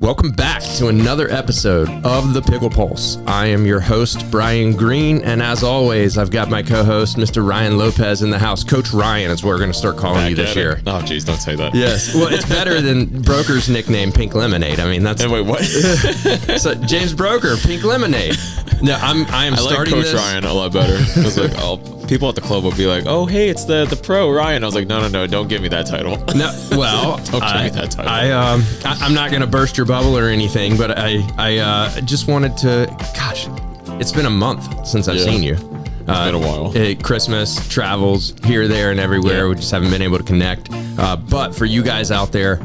Welcome back to another episode of the Pickle Pulse. I am your host, Brian Green, and as always, I've got my co-host, Mr. Ryan Lopez, in the house. Coach Ryan is what we're going to start calling you this year. Oh, geez, don't say that. Yes. Well, it's better than Broker's nickname, Pink Lemonade. I mean, that's... And wait, what? So, James Broker, Pink Lemonade. No, I am starting Coach this... Ryan a lot better. Because people at the club will be like, oh, hey, it's the pro Ryan. I was like, no, don't give me that title. No, well, don't give me that title. I'm not going to burst your bubble or anything, but I just wanted to. Gosh, it's been a month since I've seen you. It's been a while. Christmas, travels here, there, and everywhere. Yeah. We just haven't been able to connect. But for you guys out there,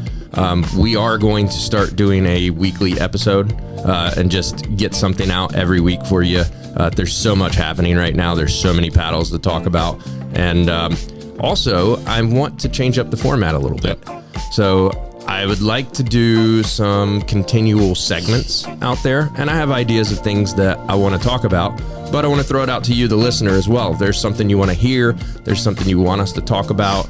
we are going to start doing a weekly episode and just get something out every week for you. There's so much happening right now. There's so many paddles to talk about. And also, I want to change up the format a little bit. So I would like to do some continual segments out there. And I have ideas of things that I want to talk about. But I want to throw it out to you, the listener, as well. If there's something you want to hear, there's something you want us to talk about,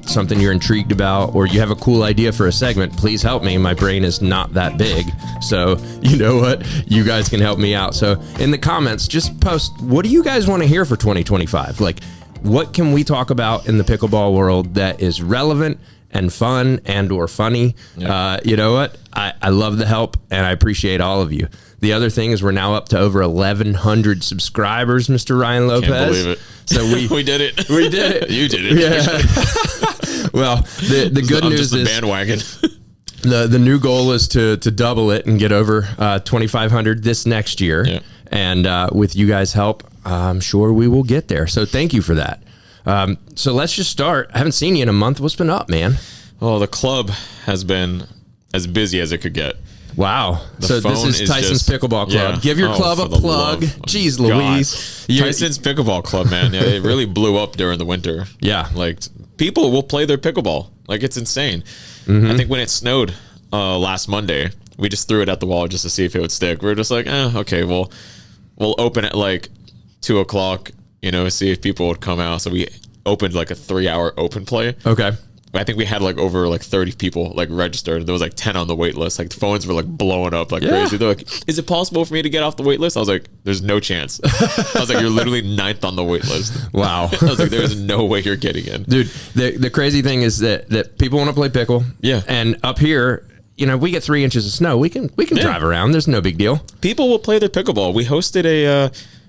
something you're intrigued about, or you have a cool idea for a segment, please help me. My brain is not that big. So you know what? You guys can help me out. So in the comments, just post, what do you guys want to hear for 2025? Like, what can we talk about in the pickleball world that is relevant and fun and or funny? You know what? I love the help and I appreciate all of you. The other thing is we're now up to over 1,100 subscribers, Mr. Ryan Lopez. Can't believe it. So we did it. We did it. You did it. Yeah. Well, the good news is bandwagon. The new goal is to double it and get over 2,500 this next year. Yeah. And with you guys' help, I'm sure we will get there. So thank you for that. So let's just start. I haven't seen you in a month. What's been up, man? Well, the club has been as busy as it could get. Wow. So this is Tyson's Pickleball Club. Yeah. Give your club a plug. Jeez Louise. Tyson's Pickleball Club, man. Yeah, it really blew up during the winter. Yeah. Like, people will play their pickleball. Like, it's insane. I think when it snowed last Monday, we just threw it at the wall just to see if it would stick. We were just like, okay, well, we'll open at like 2 o'clock, see if people would come out. So we opened like a 3-hour open play. Okay. I think we had like over like 30 people like registered. There was like 10 on the wait list. Like the phones were like blowing up like crazy. They're like, is it possible for me to get off the wait list? I was like, there's no chance. I was like, you're literally 9th on the wait list. Wow. I was like, there's no way you're getting in. Dude, the crazy thing is that people want to play pickle. Yeah. And up here, we get 3 inches of snow. We can drive around. There's no big deal. People will play their pickleball. We hosted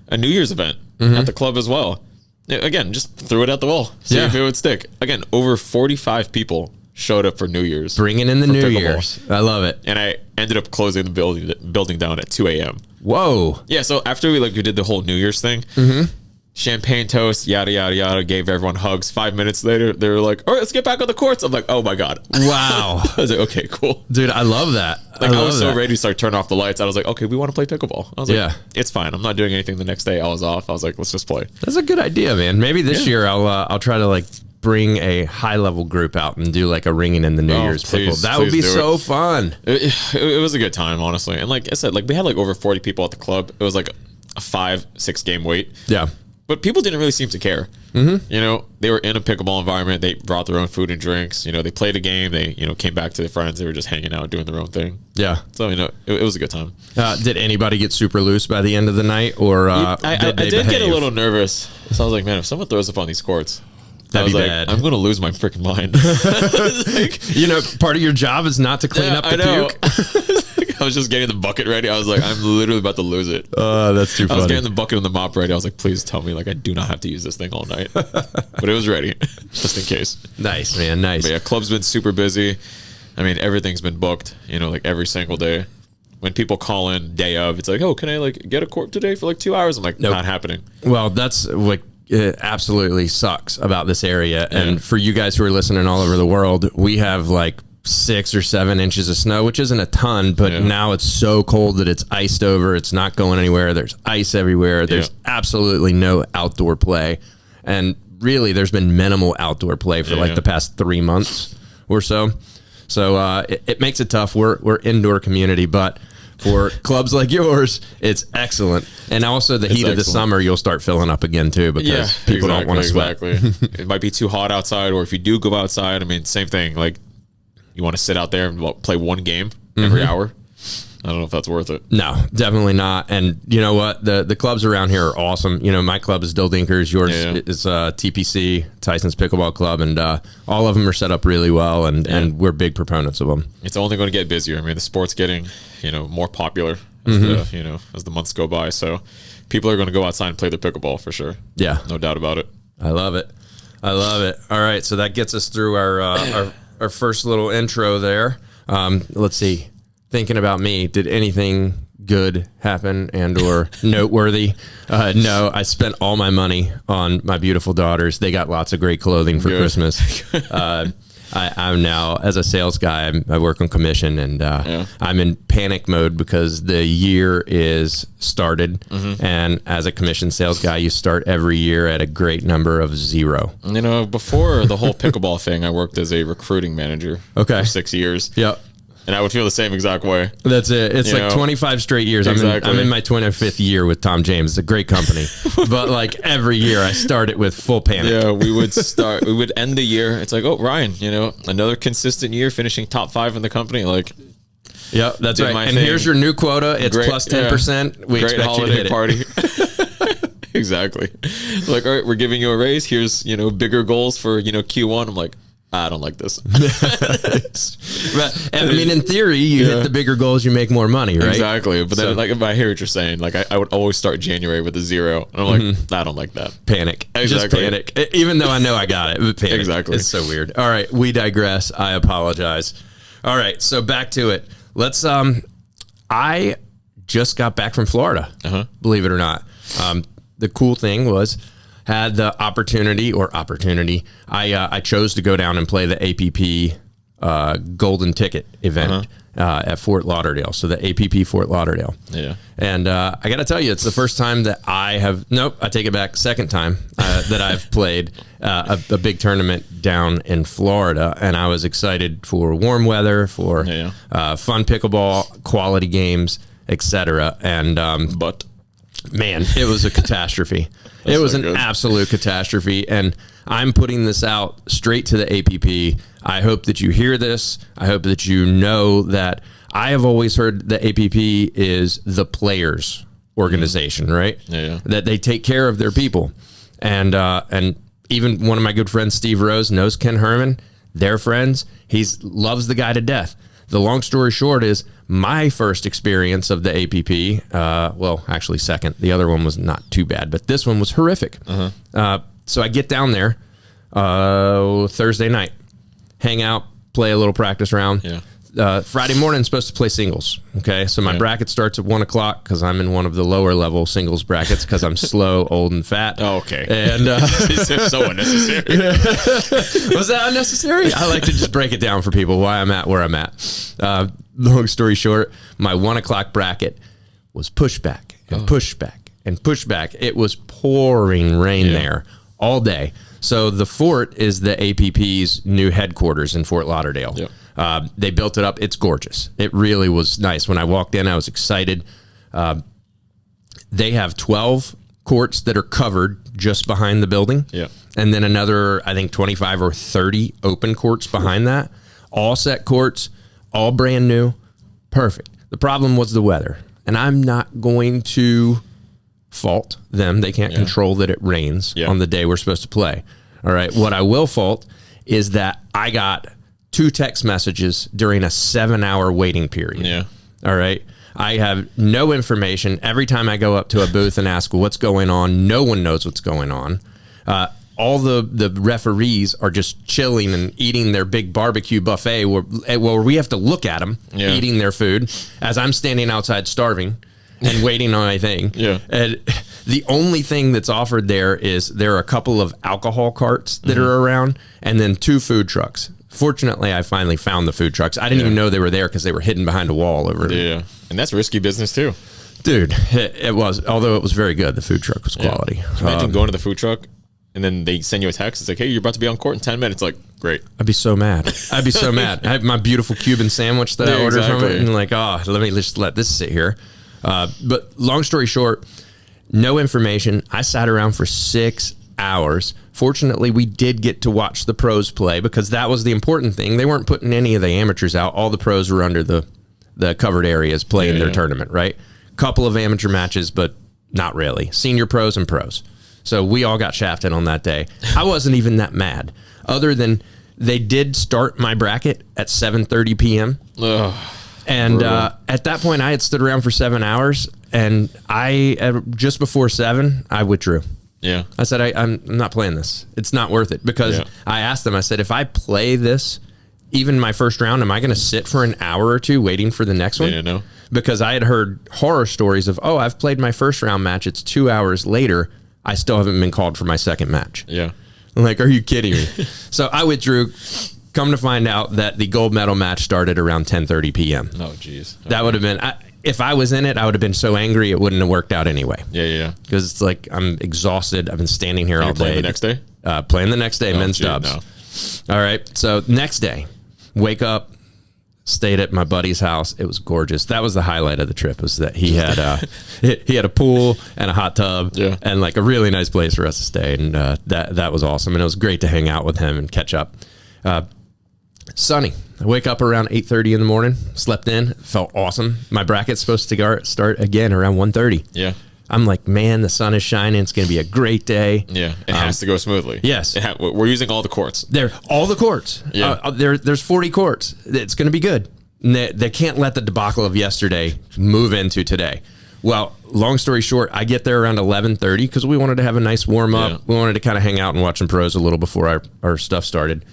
a New Year's event at the club as well. Again, just threw it at the wall. See if it would stick. Again, over 45 people showed up for New Year's. Bringing in the New Year's. I love it. And I ended up closing the building down at 2 a.m. Whoa. Yeah, so after we did the whole New Year's thing, champagne toast, yada, yada, yada, gave everyone hugs. 5 minutes later, they were like, all right, let's get back on the courts. I'm like, oh my God. Wow. I was like, okay, cool. Dude, I love that. I was so ready to start turning off the lights. I was like, okay, we want to play pickleball. I was like, it's fine. I'm not doing anything the next day. I was off. I was like, let's just play. That's a good idea, man. Maybe this year I'll try to bring a high level group out and do like a ringing in the New Year's pickle. That would be so fun. It was a good time, honestly. And like I said, we had over 40 people at the club. It was like a 5-6 game wait. Yeah. But people didn't really seem to care. They were in a pickleball environment. They brought their own food and drinks. They played a game. They, came back to their friends. They were just hanging out, doing their own thing. Yeah. So, it was a good time. Did anybody get super loose by the end of the night? Or I did get a little nervous. So I was like, man, if someone throws up on these courts, that'd be bad. I'm going to lose my freaking mind. Part of your job is not to clean up the puke. I was just getting the bucket ready. I was like, I'm literally about to lose it. That's too funny. I was getting the bucket and the mop ready. I was like, please tell me I do not have to use this thing all night. But it was ready, just in case. Nice, man. Nice. But yeah, club's been super busy. I mean, everything's been booked, every single day. When people call in day of, it's like, oh, can I get a court today for 2 hours? I'm like, nope. Not happening. Well, that's what it absolutely sucks about this area. And for you guys who are listening all over the world, we have 6 or 7 inches of snow, which isn't a ton, but now it's so cold that it's iced over. It's not going anywhere. There's ice everywhere. There's absolutely no outdoor play. And really, there's been minimal outdoor play for the past 3 months or so. So it makes it tough. We're indoor community, but for clubs like yours, it's excellent. And also the heat of the summer, you'll start filling up again too, because people don't want to sweat. It might be too hot outside, or if you do go outside, I mean, same thing. You want to sit out there and play one game, every hour. I don't know if that's worth it. No, definitely not. And you know what? The clubs around here are awesome. You know, my club is Dill Dinkers. Yours is TPC, Tyson's Pickleball Club. And all of them are set up really well. And we're big proponents of them. It's only going to get busier. I mean, the sport's getting, more popular as as the months go by. So people are going to go outside and play their pickleball for sure. Yeah. No doubt about it. I love it. All right. So that gets us through our first little intro there. Let's see. Thinking about me, did anything good happen and or noteworthy? No, I spent all my money on my beautiful daughters. They got lots of great clothing for Christmas. I'm now, as a sales guy, I work on commission, and I'm in panic mode because the year is started. And as a commission sales guy, you start every year at a great number of 0. Before the whole pickleball thing, I worked as a recruiting manager for 6 years. Yep. And I would feel the same exact way. That's it. It's 25 straight years. Exactly. I'm in my 25th year with Tom James. It's a great company. But like every year I start it with full panic. Yeah, we would end the year. It's like, oh, Ryan, another consistent year finishing top 5 in the company. Like, yeah, that's right. And here's your new quota. It's great, plus 10%. Yeah. We great expect you to hit party. Exactly. Like, all right, we're giving you a raise. Here's, bigger goals for, Q1. I'm like, I don't like this. But, I mean, in theory, you hit the bigger goals, you make more money, right? Exactly. But then, if I hear what you're saying, like I would always start January with a 0. And I'm like, I don't like that. Panic. Exactly. Just panic. Even though I know I got it, but panic. Exactly. It's so weird. All right, we digress. I apologize. All right, so back to it. Let's. I just got back from Florida. Believe it or not. The cool thing was, had the opportunity. I chose to go down and play the APP Golden Ticket event at Fort Lauderdale. So the APP Fort Lauderdale. Yeah. And I got to tell you, it's the first time that I take it back, second time that I've played a big tournament down in Florida. And I was excited for warm weather, for fun pickleball, quality games, etc. And but man, it was a catastrophe. It was an absolute catastrophe. And I'm putting this out straight to the APP. I hope that you hear this. I hope that you know that I have always heard the APP is the players organization, right? Yeah. That they take care of their people. And even one of my good friends, Steve Rose, knows Ken Herman. They're friends. He loves the guy to death. The long story short is my first experience of the APP, well, actually second. The other one was not too bad, but this one was horrific. So I get down there Thursday night, hang out, play a little practice round. Friday morning, I'm supposed to play singles. Okay, so my bracket starts at 1 o'clock because I'm in one of the lower level singles brackets because I'm slow, old, and fat. Oh, okay. And it's so unnecessary. Was that unnecessary? I like to just break it down for people why I'm at where I'm at. Long story short, my 1 o'clock bracket was pushback and pushback and pushback. It was pouring rain there all day. So the Fort is the APP's new headquarters in Fort Lauderdale. They built it up. It's gorgeous. It really was nice. When I walked in, I was excited. They have 12 courts that are covered just behind the building. And then another, I think, 25 or 30 open courts behind that. All set courts, all brand new. Perfect. The problem was the weather. And I'm not going to fault them. They can't control that it rains on the day we're supposed to play. All right. What I will fault is that I got 2 text messages during a 7-hour waiting period. All right. I have no information. Every time I go up to a booth and ask what's going on, no one knows what's going on. All the referees are just chilling and eating their big barbecue buffet where we have to look at them eating their food as I'm standing outside starving and waiting on my thing. And the only thing that's offered there are a couple of alcohol carts that are around and then 2 food trucks. Fortunately, I finally found the food trucks. I didn't even know they were there because they were hidden behind a wall over. And that's risky business too. Dude, it was. Although it was very good. The food truck was quality. Imagine going to the food truck and then they send you a text. It's like, hey, you're about to be on court in 10 minutes. Like, great. I'd be so mad. I have my beautiful Cuban sandwich that I ordered from it. And like, let me just let this sit here. But long story short, no information. I sat around for 6 hours. Fortunately, we did get to watch the pros play because that was the important thing. They weren't putting any of the amateurs out. All the pros were under the the covered areas play in their yeah. tournament, right? Couple of amateur matches, but not really. Senior pros and pros. So we all got shafted on that day. I wasn't even that mad, other than they did start my bracket at 7:30 p.m. Ugh, and at that point, I had stood around for 7 hours, and just before 7, I withdrew. Yeah. I said, I'm not playing this. It's not worth it, because I asked them, I said, if I play this, even my first round, am I going to sit for an hour or two waiting for the next one? Yeah, no. Because I had heard horror stories of, I've played my first round match. It's 2 hours later. I still haven't been called for my second match. Yeah. I'm like, are you kidding me? So I withdrew. Come to find out that the gold medal match started around 10:30 p.m. Oh, geez. Okay. That would have been, if I was in it, I would have been so angry it wouldn't have worked out anyway. Yeah. Because it's like, I'm exhausted. I've been standing here all day. Playing the next day? Playing the next day, men's dubs. No. All right. So next day, wake up, stayed at my buddy's house. It was gorgeous. That was the highlight of the trip, was that he had he had a pool and a hot tub and like a really nice place for us to stay. And that was awesome. And it was great to hang out with him and catch up. Sunny. I wake up around 8:30 in the morning, slept in, felt awesome. My bracket's supposed to start again around 1:30. Yeah. I'm like, man, the sun is shining. It's going to be a great day. Yeah. It has to go smoothly. Yes. We're using all the courts. All the courts. Yeah. There's 40 courts. It's going to be good. And they can't let the debacle of yesterday move into today. Well, long story short, I get there around 11:30 because we wanted to have a nice warm up. Yeah. We wanted to kind of hang out and watch some pros a little before our stuff started.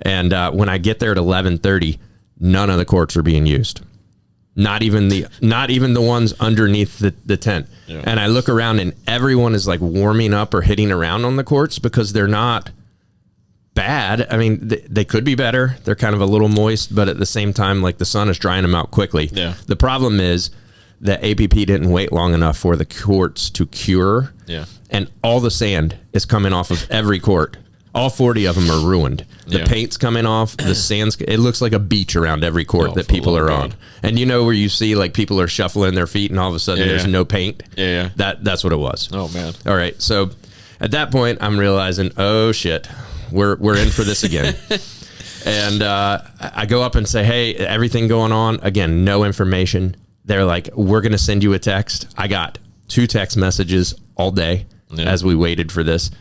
And when I get there at 11:30, none of the courts are being used. Not even the ones underneath the tent. Yeah. And I look around and everyone is like warming up or hitting around on the courts because they're not bad. I mean, they could be better. They're kind of a little moist, but at the same time, like the sun is drying them out quickly. Yeah. The problem is that APP didn't wait long enough for the courts to cure. Yeah. And all the sand is coming off of every court. All 40 of them are ruined. The paint's coming off. The sand's. It looks like a beach around every court that people are on. And you know where you see like people are shuffling their feet and all of a sudden there's no paint? Yeah. That's what it was. Oh, man. All right. So at that point, I'm realizing, oh, shit, we're in for this again. And I go up and say, hey, everything going on? Again, no information. They're like, we're going to send you a text. I got 2 text messages all day as we waited for this.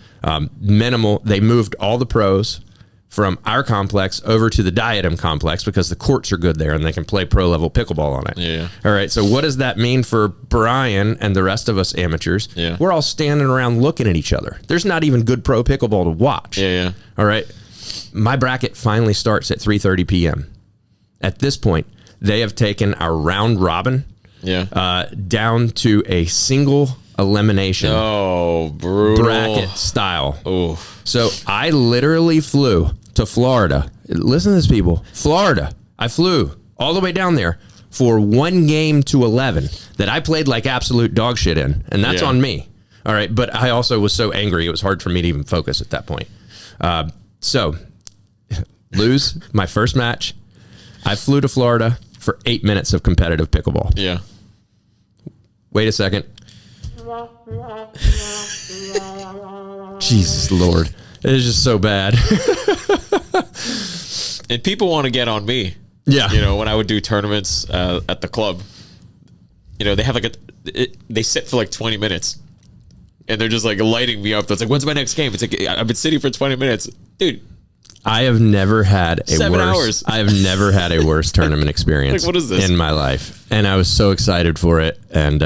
Minimal. They moved all the pros from our complex over to the Diadem complex because the courts are good there and they can play pro level pickleball on it. Yeah. All right. So what does that mean for Brian and the rest of us amateurs? Yeah. We're all standing around looking at each other. There's not even good pro pickleball to watch. Yeah. All right. My bracket finally starts at 3:30 p.m. At this point, they have taken our round robin down to a single elimination. Oh, brutal. Bracket style. Oh. So I literally flew to Florida. Listen to this, people. Florida. I flew all the way down there for 1 game to 11 that I played like absolute dog shit in. And that's on me. All right. But I also was so angry. It was hard for me to even focus at that point. So lose my first match. I flew to Florida for 8 minutes of competitive pickleball. Yeah. Wait a second. Jesus Lord. It is just so bad. And people want to get on me. Yeah. You know, when I would do tournaments at the club, you know, they have like they sit for like 20 minutes and they're just like lighting me up. It's like, when's my next game? It's like, I've been sitting for 20 minutes. Dude. I have never had a 7 hours. I have never had a worse tournament experience Like, what is this? in my life. And I was so excited for it. And,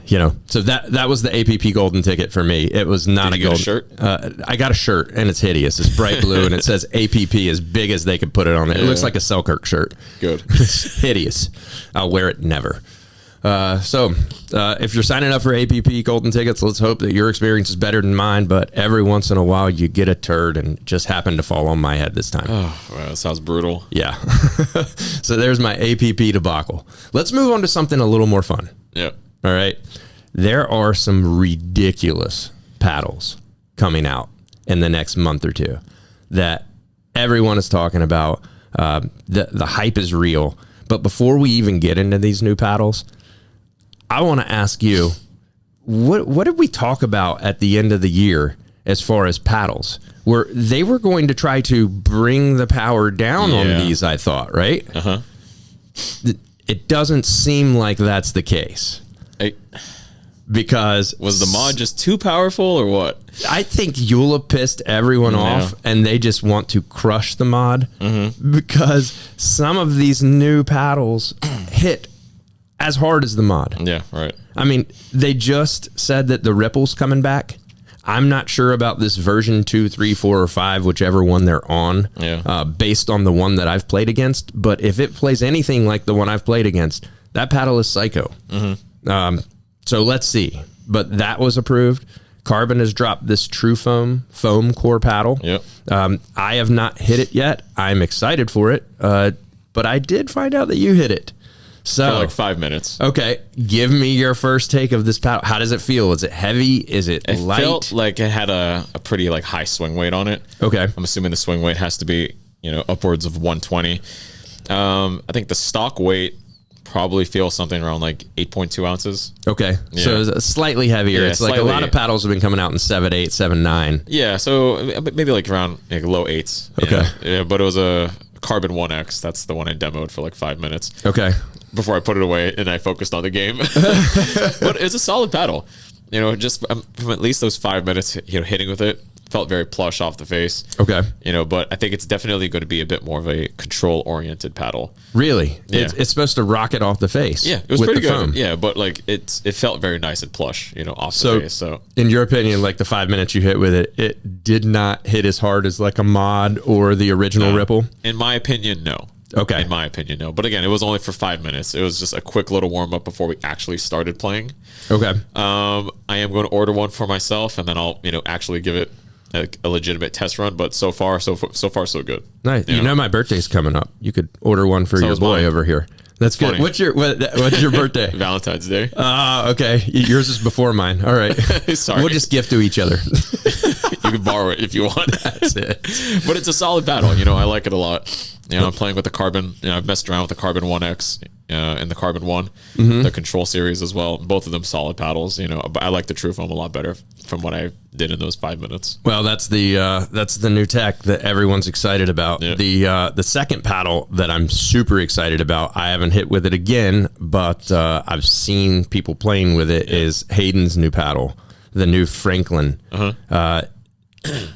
you know, so that was the APP golden ticket for me. It was not Did you a get golden a shirt. I got a shirt and it's hideous. It's bright blue and it says APP as big as they could put it on there. It looks like a Selkirk shirt. Good. It's hideous. I'll wear it never. So if you're signing up for APP golden tickets, let's hope that your experience is better than mine. But every once in a while, you get a turd, and it just happened to fall on my head this time. Oh, wow, that sounds brutal. Yeah. So there's my APP debacle. Let's move on to something a little more fun. Yeah. All right. There are some ridiculous paddles coming out in the next month or two that everyone is talking about. The hype is real. But before we even get into these new paddles, I want to ask you, what did we talk about at the end of the year as far as paddles? They were going to try to bring the power down on these, I thought, right? Uh-huh. it doesn't seem like that's the case. Because was the mod just too powerful or what? I think Eula pissed everyone off, and they just want to crush the mod because some of these new paddles hit as hard as the mod. Yeah, right. I mean, they just said that the ripple's coming back. I'm not sure about this version 2, 3, 4, or 5, whichever one they're on, based on the one that I've played against. But if it plays anything like the one I've played against, that paddle is psycho. So let's see. But that was approved. Carbon has dropped this True Foam core paddle. Yep. I have not hit it yet. I'm excited for it. But I did find out that you hit it. So For like 5 minutes. Okay. Give me your first take of this paddle. How does it feel? Is it heavy? Is it light? It felt like it had a pretty like high swing weight on it. Okay. I'm assuming the swing weight has to be, upwards of 120. I think the stock weight probably feels something around like 8.2 ounces. Okay. Yeah. So it's slightly heavier. It's like a lot of paddles have been coming out in 7.8, 7.9. Yeah. So maybe like around like low 8s. Okay. Yeah. But it was a Carbon 1X. That's the one I demoed for like 5 minutes. Okay. Before I put it away and I focused on the game. But it's a solid paddle. Just from at least those 5 minutes, hitting with it, felt very plush off the face. Okay. But I think it's definitely going to be a bit more of a control-oriented paddle. Really? Yeah. It's supposed to rocket off the face. Yeah, it was with pretty the good. foam. Yeah, but like it felt very nice and plush, off the face. So, in your opinion, like the 5 minutes you hit with it, it did not hit as hard as like a mod or the original Ripple? In my opinion, no. Okay. In my opinion, no. But again, it was only for 5 minutes. It was just a quick little warm-up before we actually started playing. Okay. I am going to order one for myself, and then I'll, actually give it a legitimate test run. But so far, so good. Nice. My birthday's coming up. You could order one for your boy over here. That's good. Funny. What's your birthday? Valentine's Day. Okay. Yours is before mine. All right. Sorry. We'll just gift to each other. You can borrow it if you want. That's it. But it's a solid paddle. I like it a lot. I'm playing with the Carbon. I've messed around with the Carbon 1X and the Carbon 1, the Control series as well. Both of them solid paddles. But I like the True Foam a lot better from what I did in those 5 minutes. Well, that's the new tech that everyone's excited about. Yeah. The second paddle that I'm super excited about, I haven't hit with it again, but I've seen people playing with it, is Hayden's new paddle, the new Franklin. I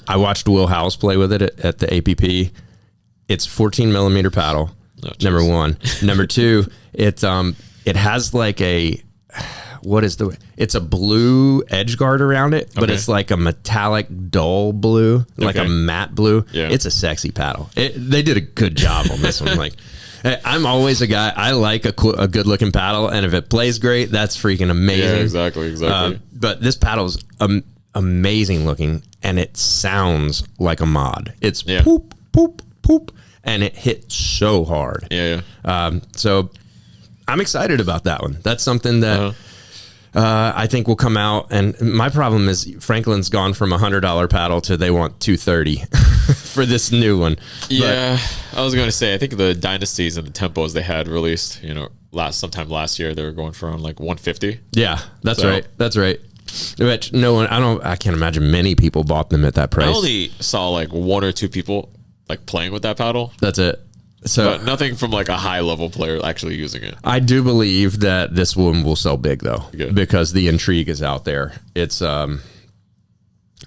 watched Will Howes play with it at the APP. It's 14 millimeter paddle. Number one. Number two, it has like it's a blue edge guard around it, but it's like a metallic dull blue, like a matte blue. Yeah. It's a sexy paddle. They did a good job on this one. Like, I'm always a guy, I like a good looking paddle, and if it plays great, that's freaking amazing. Yeah, exactly. But this paddle's amazing looking, and it sounds like a mod. It's poop, poop, poop, and it hit so hard. So I'm excited about that one. That's something that I think will come out. And my problem is Franklin's gone from $100 paddle to they want $230 for this new one. Yeah, I was going to say, I think the dynasties and the tempos they had released, sometime last year, they were going for around like $150. Yeah, that's right. That's right. Which I can't imagine many people bought them at that price. I only saw like one or two people like playing with that paddle. That's it. So, but nothing from like a high level player actually using it. I do believe that this one will sell big though, because the intrigue is out there. It's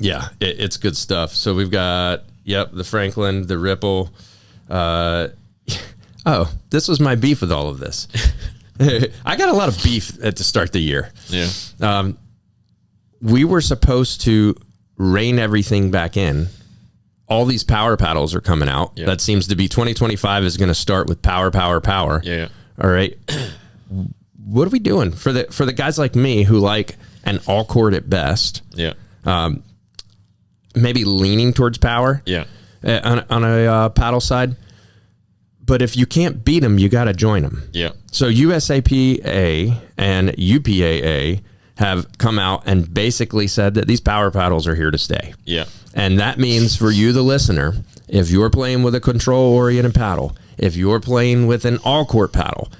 it's good stuff. So we've got the Franklin, the Ripple. This was my beef with all of this. I got a lot of beef to start the year. Yeah. We were supposed to rein everything back in. All these power paddles are coming out. Yep. That seems to be 2025 is going to start with power. Yeah. All right. What are we doing for the guys like me who like an all chord at best? Yeah. Maybe leaning towards power. Yeah. On a paddle side. But if you can't beat them, you got to join them. Yeah. So USAPA and UPAA have come out and basically said that these power paddles are here to stay. Yeah. And that means for you, the listener, if you're playing with a control-oriented paddle, if you're playing with an all-court paddle,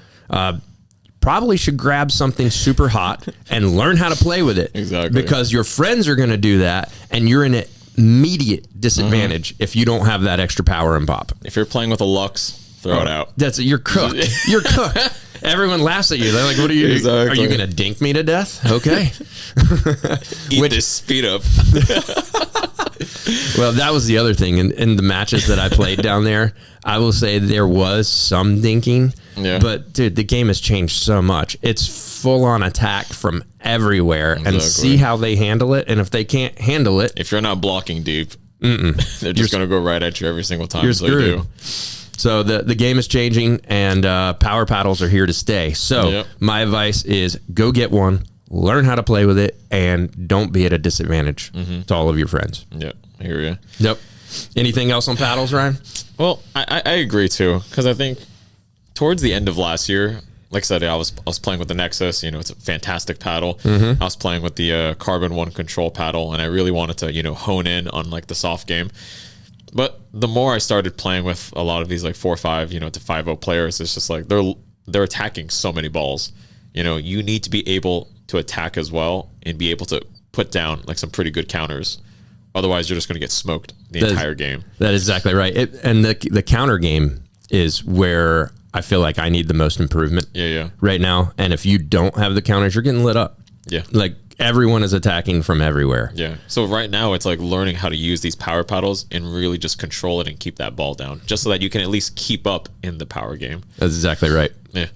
probably should grab something super hot and learn how to play with it. Exactly. Because your friends are going to do that, and you're in an immediate disadvantage if you don't have that extra power and pop. If you're playing with a Lux, throw it out. That's it. You're cooked. You're cooked. Everyone laughs at you. They're like, "What are you? Exactly. Are you going to dink me to death?" Okay. Eat this speed up. Well, that was the other thing. In the matches that I played down there, I will say there was some dinking. Yeah. But, dude, the game has changed so much. It's full-on attack from everywhere. Exactly. And see how they handle it. And if they can't handle it... If you're not blocking deep, they're just going to go right at you every single time. You're So screwed. they do. So the game is changing, and power paddles are here to stay. So my advice is go get one, learn how to play with it, and don't be at a disadvantage to all of your friends. Yeah, I hear you. Yep. Anything else on paddles, Ryan? Well, I agree too, because I think towards the end of last year, like I said, I was playing with the Nexus. You know, it's a fantastic paddle. I was playing with the Carbon 1 control paddle, and I really wanted to hone in on like the soft game. But the more I started playing with a lot of these like 4-5, to 5-0 players, it's just like they're attacking so many balls. You need to be able to attack as well and be able to put down like some pretty good counters. Otherwise, you're just going to get smoked the entire game. That is exactly right. And the counter game is where I feel like I need the most improvement. Yeah. Right now. And if you don't have the counters, you're getting lit up. Yeah. Like everyone is attacking from everywhere. Yeah. So right now it's like learning how to use these power paddles and really just control it and keep that ball down, just so that you can at least keep up in the power game. That's exactly right. Yeah.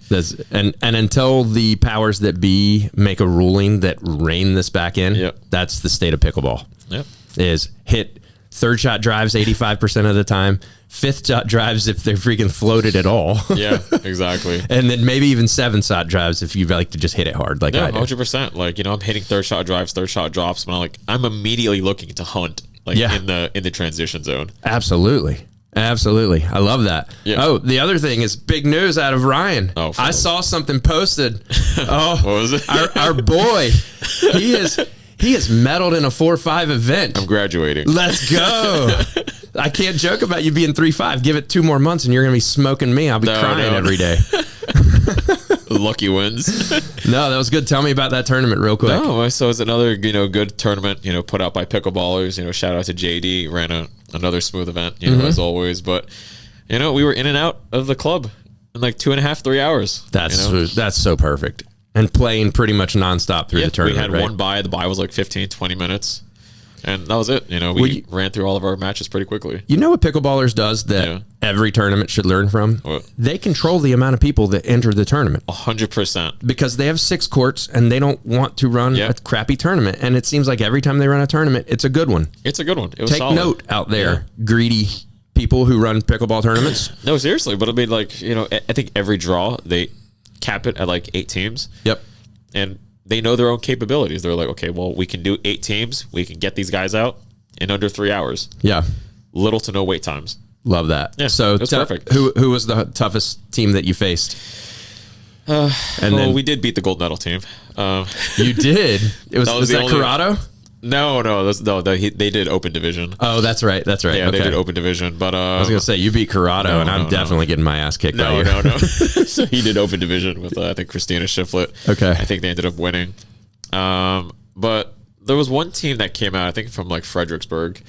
And until the powers that be make a ruling that rein this back in, that's the state of pickleball. Yep. Is hit third shot drives 85% of the time, fifth shot drives if they're freaking floated at all. Yeah, exactly. And then maybe even 7-shot drives if you like to just hit it hard like I do. 100%. Like, I'm hitting third shot drives, third shot drops, but I'm immediately looking to hunt in the transition zone. Absolutely. I love that. Yeah. Oh, the other thing is big news out of Ryan. Oh, I saw something posted. Oh, what was it? Our boy, he is medaled in a 4-5 event. I'm graduating. Let's go. I can't joke about you being 3-5. Give it 2 more months and you're going to be smoking me. I'll be crying every day. Lucky wins. No, that was good. Tell me about that tournament real quick. No, so it's another, good tournament, put out by pickleballers. Shout out to JD. Ran another smooth event, as always. But, we were in and out of the club in like 2.5, 3 hours. That's so perfect. And playing pretty much nonstop through the tournament. We had one bye. The bye was like 15, 20 minutes. And that was it. We ran through all of our matches pretty quickly. You know what Pickleballers does that every tournament should learn from? What? They control the amount of people that enter the tournament. 100%. Because they have 6 courts and they don't want to run a crappy tournament. And it seems like every time they run a tournament, it's a good one. It's a good one. It was solid. Take note out there, greedy people who run pickleball tournaments. No, seriously. But I mean, I think every draw, they cap it at like 8 teams. Yep. And they know their own capabilities. They're like, okay, well, we can do 8 teams. We can get these guys out in under 3 hours. Yeah. Little to no wait times. Love that. Yeah. So that's perfect. Who was the toughest team that you faced? Then we did beat the gold medal team. You did? Was that Corrado? No, they did open division. Oh, that's right. Yeah, they did open division. But I was gonna say you beat Corrado, and I'm definitely getting my ass kicked by you. No. So he did open division with I think Christina Shiflett. Okay, I think they ended up winning. But there was one team that came out, I think from like Fredericksburg.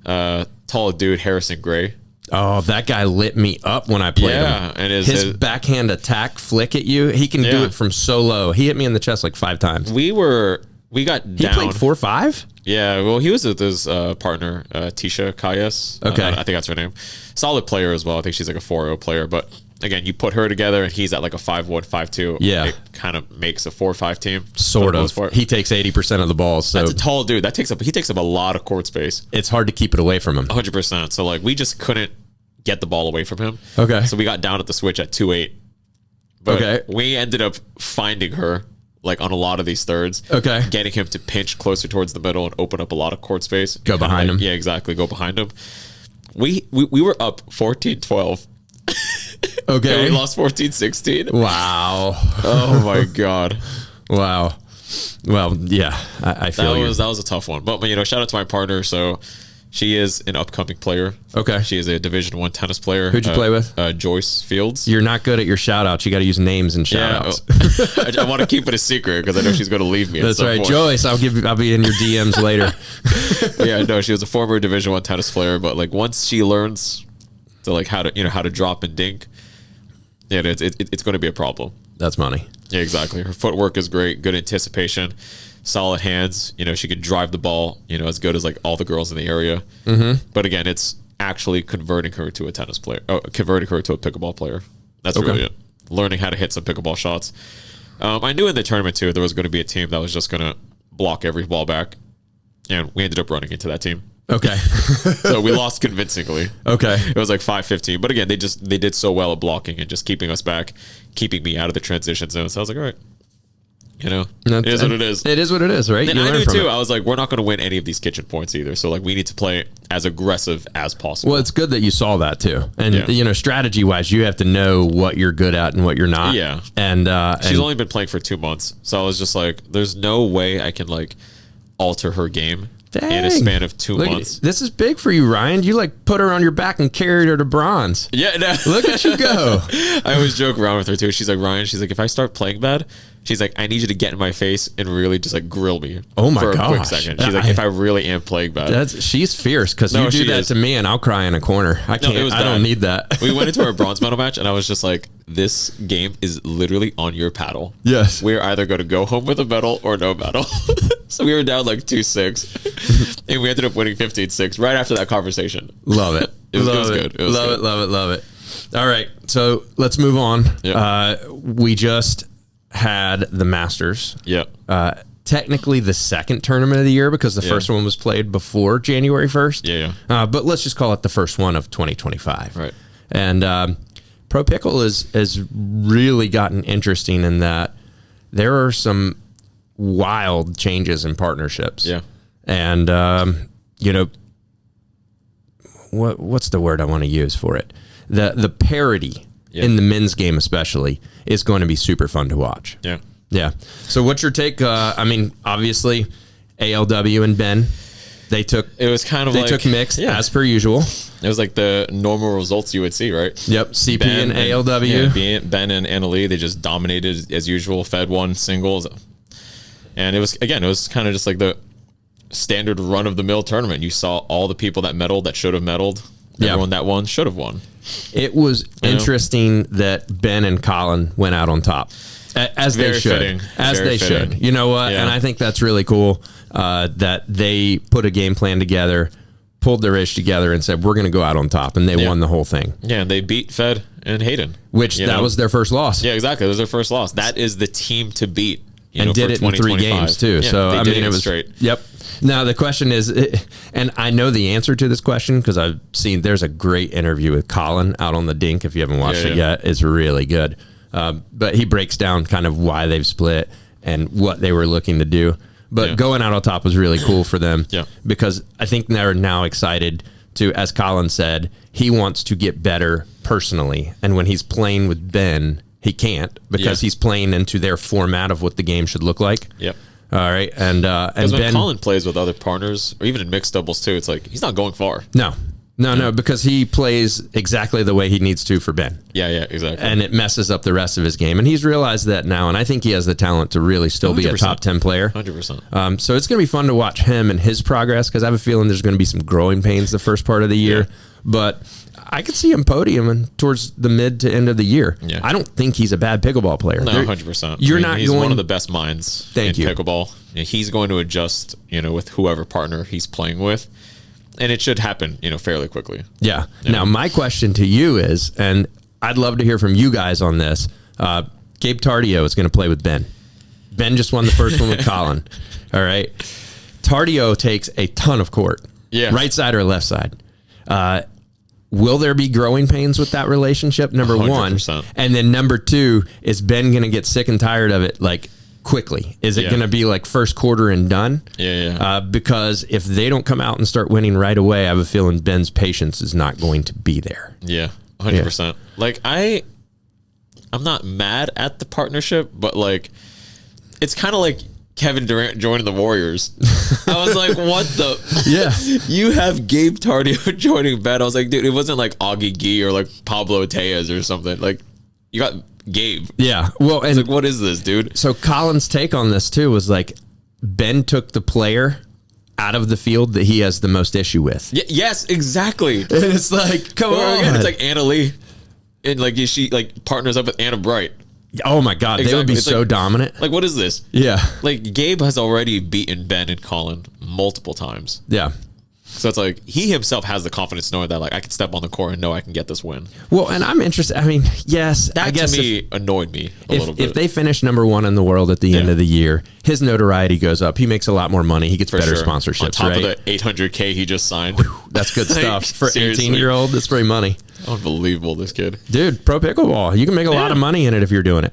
Tall dude, Harrison Gray. Oh, that guy lit me up when I played him. And his backhand attack flick at you, he can do it from so low. He hit me in the chest like 5 times. We got down. He played 4-5? Yeah, well, he was with his partner, Tisha Kayas. Okay. I think that's her name. Solid player as well. I think she's like a 4-0 player. But again, you put her together and he's at like a 5-1, 5-2. Yeah. It kind of makes a 4-5 team. Sort of. He takes 80% of the balls. So that's a tall dude. He takes up a lot of court space. It's hard to keep it away from him. 100%. So we just couldn't get the ball away from him. Okay. So we got down at the switch at 2-8. But we ended up finding her on a lot of these thirds. Okay. Getting him to pinch closer towards the middle and open up a lot of court space. Go behind him. Yeah, exactly. Go behind him. We were up 14-12. Okay. And we lost 14-16. Wow. Oh my God. Wow. Well, yeah, I feel that was a tough one. But shout out to my partner. So she is an upcoming player. Okay. She is a Division I tennis player. Who'd you play with? Joyce Fields. You're not good at your shout outs. You got to use names and shout outs. I want to keep it a secret because I know she's going to leave me. That's right. Point. Joyce, I'll be in your DMs later. Yeah, no, she was a former Division I tennis player, but once she learns to how to drop and dink, Yeah, it's going to be a problem. That's money. Yeah, exactly. Her footwork is great, good anticipation, solid hands. You know, she could drive the ball, you know, as good as like all the girls in the area. Mm-hmm. But again, it's actually converting her to a tennis player, converting her to a pickleball player. That's really it. Learning how to hit some pickleball shots. I knew in the tournament too there was going to be a team that was just going to block every ball back, and we ended up running into that team. Okay. So we lost convincingly. Okay. It was like 5-15. But again, they did so well at blocking and just keeping us back, keeping me out of the transition zone. So I was like, all right. You know, it is what it is. It is what it is, right? And I knew too. I was like, we're not going to win any of these kitchen points either. So like, we need to play as aggressive as possible. Well, it's good that you saw that too. And you know, strategy wise, you have to know what you're good at and what you're not. Yeah. And she's only been playing for 2 months, so I was just like, there's no way I can like alter her game. Dang. In a span of 2 months. This is big for you, Ryan. You like put her on your back and carried her to bronze. Yeah, no. Look at you go. I always joke around with her too. She's like, Ryan, she's like, if I start playing bad, she's like, I need you to get in my face and really just like grill me. Oh my for a quick gosh. second. She's like, if I really am playing bad. She's fierce because you do that to me and I'll cry in a corner. I can't. I don't need that. We went into our bronze medal match and I was just like, this game is literally on your paddle. Yes. We're either going to go home with a medal or no medal. So we were down like 2-6 and we ended up winning 15-6 right after that conversation. Love it. It was good. It was love good. it. Love it. Love it. All right. So let's move on. Yep. We just had the Masters. Yep. Technically the second tournament of the year because the first one was played before January 1st. Yeah. But let's just call it the first one of 2025. Right. And Pro Pickle has really gotten interesting in that there are some wild changes in partnerships. Yeah. And, you know, what's the word I want to use for it? The parity in the men's game especially is going to be super fun to watch. Yeah. Yeah. So what's your take? I mean, obviously, ALW and Ben, they took mixed as per usual. It was like the normal results you would see, right? Yep. CP and ALW. Yeah, Ben and Annalie, they just dominated as usual, fed one singles. And it was kind of just like the standard run of the mill tournament. You saw all the people that medaled that should have medaled. Everyone that won should have won. It was interesting that Ben and Colin went out on top. As they should. Fitting. As they fitting. should. You know what? Yeah. And I think that's really cool that they put a game plan together, pulled their ish together, and said, we're going to go out on top. And they won the whole thing. Yeah, and they beat Fed and Hayden. Which that was their first loss. Yeah, exactly. It was their first loss. That is the team to beat. And did it in 3 games, too. Yeah, so, I mean, it was straight. Yep. Now, the question is, and I know the answer to this question because I've seen there's a great interview with Colin out on the Dink. If you haven't watched it yet, it's really good. But he breaks down kind of why they've split and what they were looking to do. But going out on top was really cool for them because I think they're now excited to, as Colin said, he wants to get better personally. And when he's playing with Ben, he can't because he's playing into their format of what the game should look like. Yep. All right. And when Ben, Colin plays with other partners or even in mixed doubles too, it's like he's not going far. No, because he plays exactly the way he needs to for Ben. Yeah, exactly. And it messes up the rest of his game. And he's realized that now, and I think he has the talent to really still be a top 10 player. 100%. So it's going to be fun to watch him and his progress because I have a feeling there's going to be some growing pains the first part of the year. But I could see him podiuming towards the mid to end of the year. Yeah. I don't think he's a bad pickleball player. No, 100%. He's one of the best minds in pickleball. He's going to adjust, with whoever partner he's playing with. And it should happen, fairly quickly. Yeah. Now, my question to you is, and I'd love to hear from you guys on this. Gabe Tardio is going to play with Ben. Ben just won the first one with Colin. All right. Tardio takes a ton of court. Yeah. Right side or left side. Will there be growing pains with that relationship? Number 100%. one. And then number two, is Ben going to get sick and tired of it quickly? Is it going to be like first quarter and done? Yeah. Because if they don't come out and start winning right away, I have a feeling Ben's patience is not going to be there. Yeah, 100%. I'm not mad at the partnership, but it's kind of like Kevin Durant joining the Warriors. I was like, what the? Yeah. You have Gabe Tardio joining Ben. I was like, dude, it wasn't like Augie Gee or Pablo Tejas or something. You got Gabe. Yeah. Well, and what is this, dude? So Colin's take on this too was Ben took the player out of the field that he has the most issue with. Yes, exactly. And it's come on. Again, it's like Annalie. And like she like partners up with Anna Bright. Oh my God, they would be so dominant. Like, what is this? Yeah. Like, Gabe has already beaten Ben and Colin multiple times. Yeah. So it's like he himself has the confidence knowing that like I can step on the court and know I can get this win. Well, and I'm interested. I mean, yes, That I guess to me annoyed me a little bit. If they finish number 1 in the world at the end of the year, his notoriety goes up. He makes a lot more money. He gets better sponsorships. On top right? of the $800K he just signed. That's good stuff for 18-year-old. 18-year-old. That's free money. Unbelievable, this kid. Dude, pro pickleball. You can make a lot of money in it if you're doing it.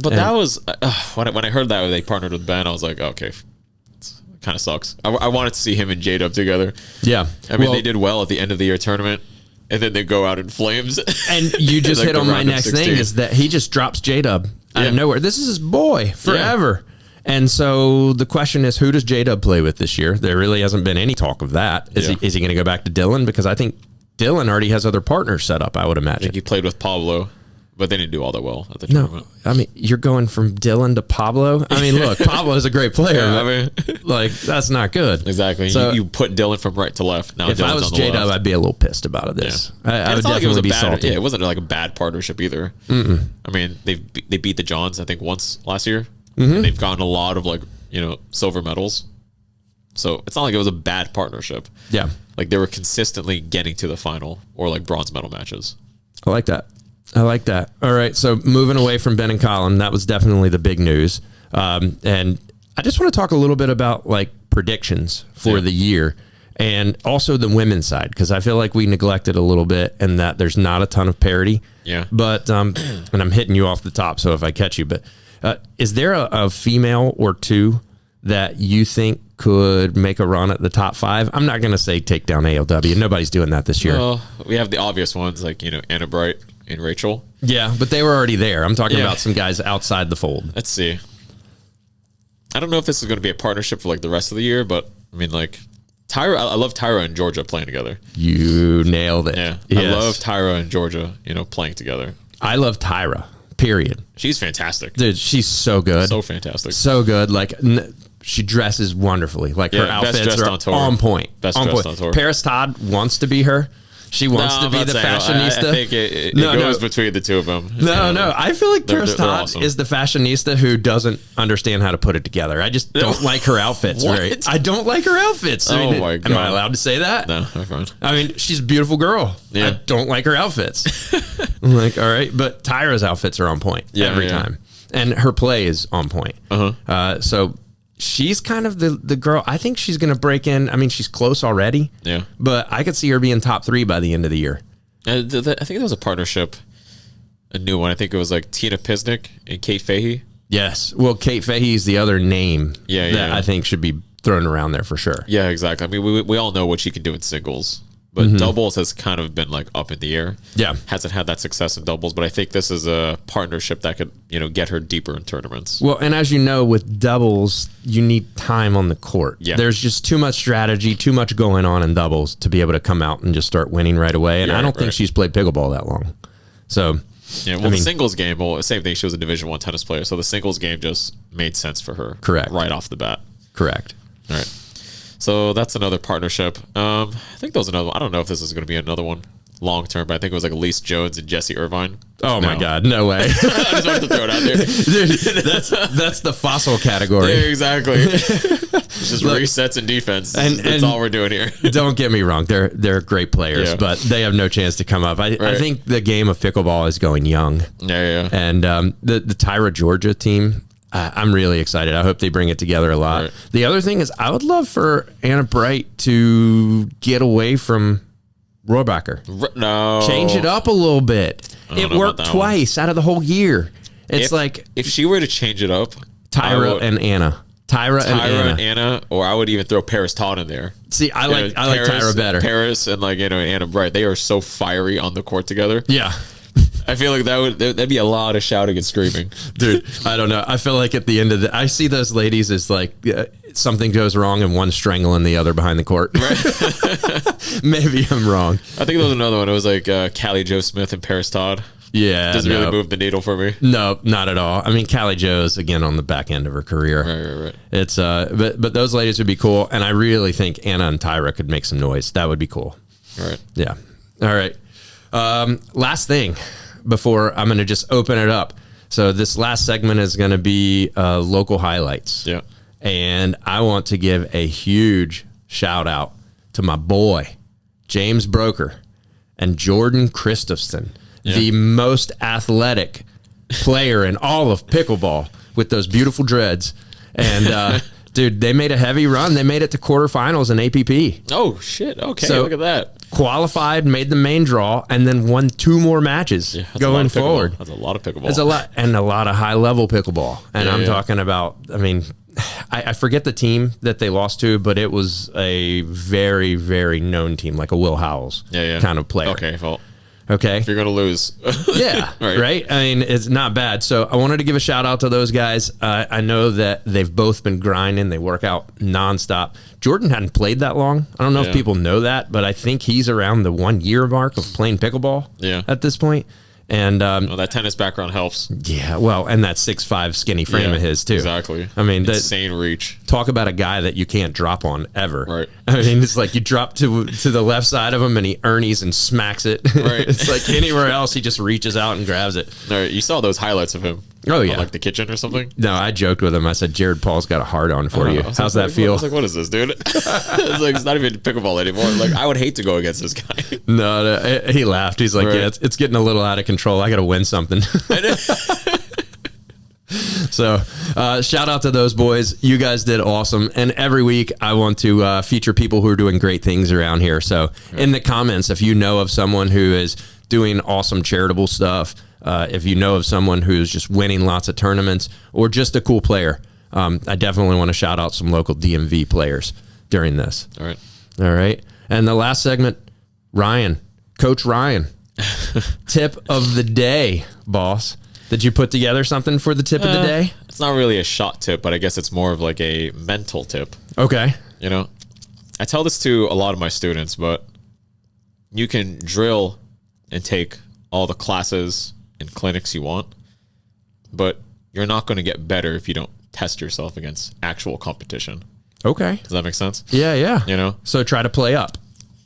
But that was when I heard that they partnered with Ben, I was like, okay, kind of sucks. I wanted to see him and J-Dub together. Yeah. I mean, they did well at the end of the year tournament, and then they go out in flames. And you just like hit on my next thing is that he just drops J-Dub out of nowhere. This is his boy forever. Yeah. And so the question is, who does J-Dub play with this year? There really hasn't been any talk of that. Is he going to go back to Dylan? Because I think Dylan already has other partners set up, I would imagine. I think he played with Pablo. But they didn't do all that well at the tournament. No, I mean, you're going from Dylan to Pablo. I mean, look, Pablo's a great player. I mean, like, that's not good. Exactly. So you put Dylan from right to left. Now if Dylan's I was J-Dub, I'd be a little pissed about this. Yeah. I would definitely be salty. Yeah, it wasn't like a bad partnership either. I mean, they beat the Johns, I think, once last year. And they've gotten a lot of, like, silver medals. So it's not like it was a bad partnership. Yeah. Like, they were consistently getting to the final or, like, bronze medal matches. I like that. I like that. All right. So moving away from Ben and Colin, that was definitely the big news. And I just want to talk a little bit about like predictions for the year and also the women's side, because I feel like we neglected a little bit and that there's not a ton of parity. Yeah. But, and I'm hitting you off the top, so if I catch you, but is there a female or two that you think could make a run at the top 5? I'm not going to say take down ALW. Nobody's doing that this year. Well, we have the obvious ones like, Anna Bright and Rachel. Yeah, but they were already there. I'm talking about some guys outside the fold. Let's see. I don't know if this is going to be a partnership for like the rest of the year, but I mean, like Tyra, I love Tyra and Georgia playing together. You nailed it. Yeah, yes. I love Tyra and Georgia, playing together. I love Tyra. Period. She's fantastic, dude. She's so good. So fantastic. So good. Like she dresses wonderfully. Like her outfits are on point. Best on dressed point. on tour. Paris Todd wants to be her. She wants to be the fashionista. I think it goes between the two of them. No. I feel like Paris Todd awesome. is the fashionista who doesn't understand how to put it together. I just don't like her outfits. Right? I don't like her outfits. I mean, my God. Am I allowed to say that? No, I'm fine. I mean, she's a beautiful girl. Yeah. I don't like her outfits. I'm like, all right. But Tyra's outfits are on point every time. And her play is on point. So she's kind of the girl. I think she's going to break in. I mean, she's close already. Yeah. But I could see her being top 3 by the end of the year. I think there was a partnership, a new one. I think it was like Tina Pisnick and Kate Fahey. Yes. Well, Kate Fahey's the other name that I think should be thrown around there for sure. Yeah, exactly. I mean, we all know what she can do in singles. But doubles has kind of been like up in the air. Yeah. Hasn't had that success in doubles, but I think this is a partnership that could, get her deeper in tournaments. Well, and as you know, with doubles, you need time on the court. Yeah. There's just too much strategy, too much going on in doubles to be able to come out and just start winning right away. And I don't think she's played pickleball that long. So, yeah, well, the singles game, same thing. She was a Division I tennis player. So the singles game just made sense for her. Correct. Right off the bat. Correct. All right. So that's another partnership. I think that was another one. I don't know if this is going to be another one long term, but I think it was like Elise Jones and Jesse Irvine. Oh my God, no way. I just wanted to throw it out there. Dude, that's the fossil category. Yeah, exactly. It's just resets and defense. That's all we're doing here. Don't get me wrong. They're great players, but they have no chance to come up. I think the game of pickleball is going young. Yeah. And the Tyra Georgia team, I'm really excited. I hope they bring it together a lot. Right. The other thing is I would love for Anna Bright to get away from Rohrabacher. No. Change it up a little bit. It worked twice out of the whole year. It's if she were to change it up, Tyra and Anna. Tyra and Anna, or I would even throw Paris Todd in there. See, I like Tyra better. Paris and Anna Bright, they are so fiery on the court together. Yeah. I feel like that'd be a lot of shouting and screaming. Dude, I don't know. I feel like at the end of I see those ladies as like something goes wrong and one's strangling the other behind the court. Right. Maybe I'm wrong. I think there was another one. It was like Callie Jo Smith and Paris Todd. Yeah. Doesn't really move the needle for me. No, not at all. I mean, Callie Jo's again on the back end of her career. Right. It's but those ladies would be cool. And I really think Anna and Tyra could make some noise. That would be cool. All right. Yeah. All right. Last thing. before I'm going to just open it up. So this last segment is going to be local highlights. Yeah. And I want to give a huge shout out to my boy, James Broker and Jordan Christopherson, the most athletic player in all of pickleball with those beautiful dreads. And dude, they made a heavy run. They made it to quarterfinals in APP. Oh, shit. Okay, So, look at that. Qualified, made the main draw, and then won 2 more matches going forward. That's a lot of pickleball. That's a lot, and a lot of high level pickleball. And I'm talking about, I mean, I forget the team that they lost to, but it was a very, very known team, like a Will Howells kind of player. Okay, well, okay. if you're going to lose. Right? I mean, it's not bad. So I wanted to give a shout out to those guys. I know that they've both been grinding. They work out nonstop. Jordan hadn't played that long. I don't know if people know that, but I think he's around the 1 year mark of playing pickleball at this point. And well, that tennis background helps. Yeah, well, and that 6'5" skinny frame of his too. Exactly. I mean, insane reach. Talk about a guy that you can't drop on ever. Right. I mean, it's like you drop to the left side of him and he ernies and smacks it. Right. It's like anywhere else, he just reaches out and grabs it. All right, you saw those highlights of him. Oh yeah, on, like the kitchen or something. No, I joked with him. I said, Jared Paul's got a hard on for you. How's that feel? I was like, what is this, dude? It's like, it's not even pickleball anymore. Like, I would hate to go against this guy. No, he laughed. He's like, yeah, it's getting a little out of control. I got to win something. So shout out to those boys. You guys did awesome. And every week I want to feature people who are doing great things around here. So in the comments, if you know of someone who is doing awesome charitable stuff, if you know of someone who's just winning lots of tournaments or just a cool player, I definitely want to shout out some local DMV players during this. All right. All right. And the last segment, Ryan, Coach Ryan, tip of the day, boss. Did you put together something for the tip of the day? It's not really a shot tip, but I guess it's more of like a mental tip. Okay. You know, I tell this to a lot of my students, but you can drill and take all the classes and clinics you want, but you're not going to get better if you don't test yourself against actual competition. Okay. Does that make sense? Yeah. You know? So try to play up.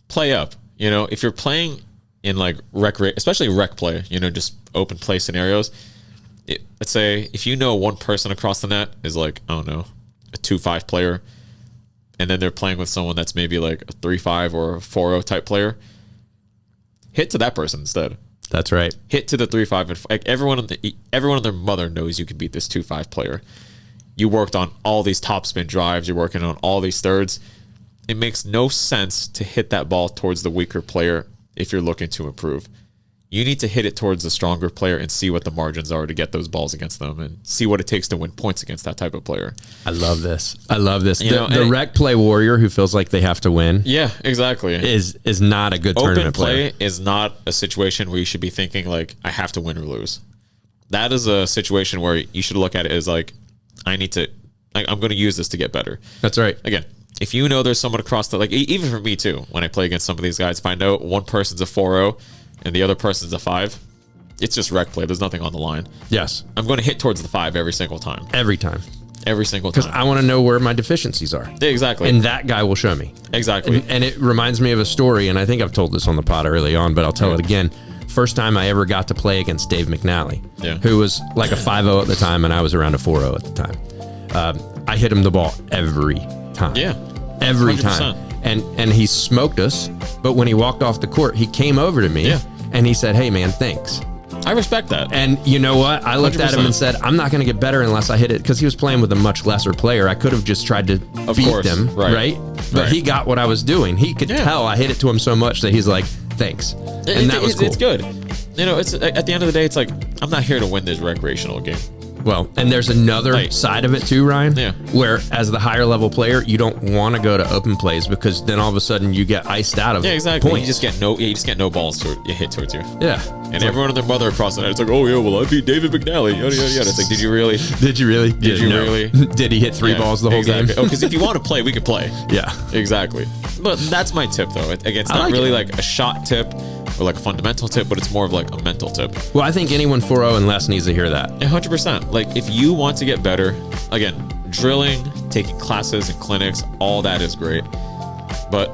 Play up. You know, if you're playing in like especially rec play, you know, just open play scenarios, let's say if you know one person across the net is like, I don't know, a 2-5 player, and then they're playing with someone that's maybe like a 3-5 or a 4-0 type player, hit to that person instead. That's right. Hit to the 3-5. And like everyone and their mother knows you can beat this 2-5 player. You worked on all these top spin drives. You're working on all these thirds. It makes no sense to hit that ball towards the weaker player if you're looking to improve. You need to hit it towards the stronger player and see what the margins are to get those balls against them and see what it takes to win points against that type of player. I love this. The rec play warrior who feels like they have to win. Yeah, exactly. Is not a good tournament player. Open play is not a situation where you should be thinking like, I have to win or lose. That is a situation where you should look at it as like, I'm going to use this to get better. That's right. Again, if you know there's someone across the, like, even for me too, when I play against some of these guys, if I know one person's a 4-0 and the other person's a 5, it's just rec play. There's nothing on the line. Yes. I'm going to hit towards the 5 every single time. Every time. Because I want to know where my deficiencies are. Exactly. And that guy will show me. Exactly. And it reminds me of a story, and I think I've told this on the pod early on, but I'll tell it again. First time I ever got to play against Dave McNally, who was like a 5-0 at the time, and I was around a 4-0 at the time. I hit him the ball every time. Yeah. Every 100%. time. And he smoked us, but when he walked off the court, he came over to me and he said, "Hey man, thanks." I respect that. And you know what? I looked 100%. At him and said, I'm not going to get better unless I hit it, because he was playing with a much lesser player. I could have just tried to beat them, right? But he got what I was doing. He could tell I hit it to him so much that he's like, thanks. And that was cool. It's good. You know, it's at the end of the day, it's like, I'm not here to win this recreational game. Well, and there's another side of it too, Ryan, where as the higher level player, you don't want to go to open plays, because then all of a sudden you get iced out of exactly. points. You just get no balls hit towards you. Yeah. And everyone and their mother across the net, it's like, oh yeah, well, I beat David McNally. Yada, yada, yada. It's like, did you really? Did you really? Did he hit 3 balls the whole game? Oh, because if you want to play, we can play. Yeah. Exactly. But that's my tip, though. Again, it's not really like a shot tip or like a fundamental tip, but it's more of like a mental tip. Well, I think anyone 4-0 and less needs to hear that. 100%. Like, if you want to get better, again, drilling, taking classes and clinics, all that is great. But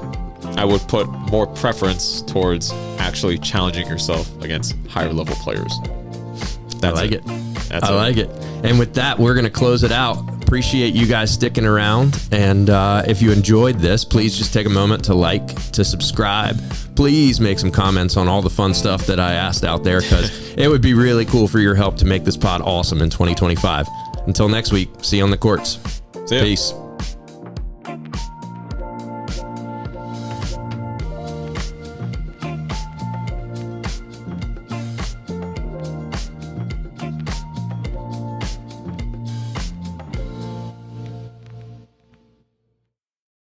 I would put more preference towards actually challenging yourself against higher level players. I like it. I like it. And with that, we're going to close it out. Appreciate you guys sticking around. And if you enjoyed this, please just take a moment to like, to subscribe. Please make some comments on all the fun stuff that I asked out there, because it would be really cool for your help to make this pod awesome in 2025. Until next week, see you on the courts. See ya. Peace.